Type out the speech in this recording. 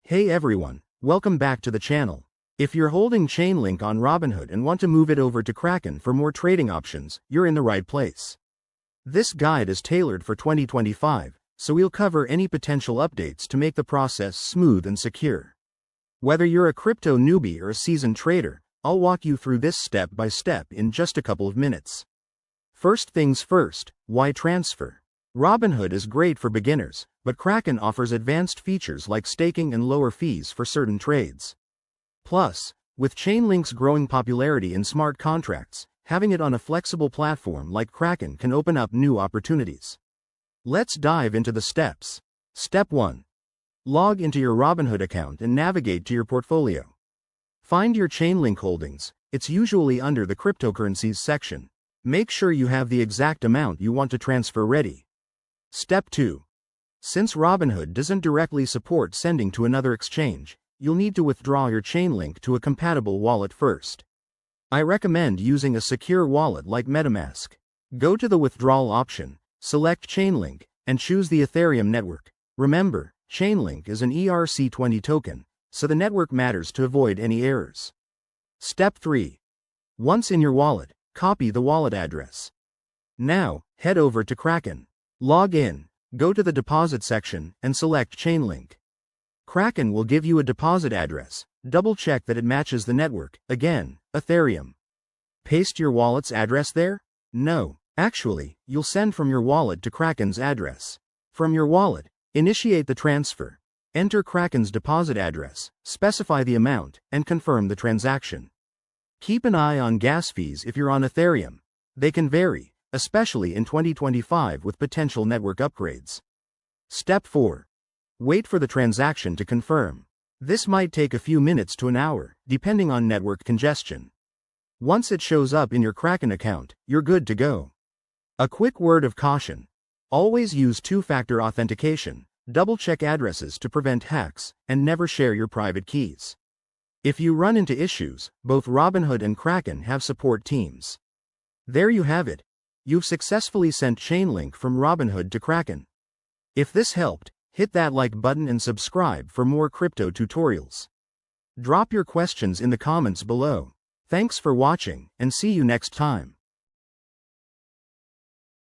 Hey everyone, welcome back to the channel. If you're holding Chainlink on Robinhood and want to move it over to Kraken for more trading options, you're in the right place. This guide is tailored for 2025, so we'll cover any potential updates to make the process smooth and secure. Whether you're a crypto newbie or a seasoned trader, I'll walk you through this step by step in just a couple of minutes. First things first, why transfer? Robinhood is great for beginners, but Kraken offers advanced features like staking and lower fees for certain trades. Plus, with Chainlink's growing popularity in smart contracts, having it on a flexible platform like Kraken can open up new opportunities. Let's dive into the steps. Step 1. Log into your Robinhood account and navigate to your portfolio. Find your Chainlink holdings, it's usually under the cryptocurrencies section. Make sure you have the exact amount you want to transfer ready. Step 2. Since Robinhood doesn't directly support sending to another exchange, you'll need to withdraw your Chainlink to a compatible wallet first. I recommend using a secure wallet like MetaMask. Go to the withdrawal option, select Chainlink, and choose the Ethereum network. Remember, Chainlink is an ERC20 token, so the network matters to avoid any errors. Step 3. Once in your wallet, copy the wallet address. Now, head over to Kraken. Log in, go to the deposit section, and select Chainlink. Kraken will give you a deposit address. Double-check that it matches the network, again, Ethereum. Paste your wallet's address there? No, actually, you'll send from your wallet to Kraken's address. From your wallet, initiate the transfer. Enter Kraken's deposit address, specify the amount, and confirm the transaction. Keep an eye on gas fees if you're on Ethereum. They can vary, especially in 2025 with potential network upgrades. Step 4. Wait for the transaction to confirm. This might take a few minutes to an hour, depending on network congestion. Once it shows up in your Kraken account, you're good to go. A quick word of caution. Always use two-factor authentication, double-check addresses to prevent hacks, and never share your private keys. If you run into issues, both Robinhood and Kraken have support teams. There you have it. You've successfully sent Chainlink from Robinhood to Kraken. If this helped, hit that like button and subscribe for more crypto tutorials. Drop your questions in the comments below. Thanks for watching, and see you next time.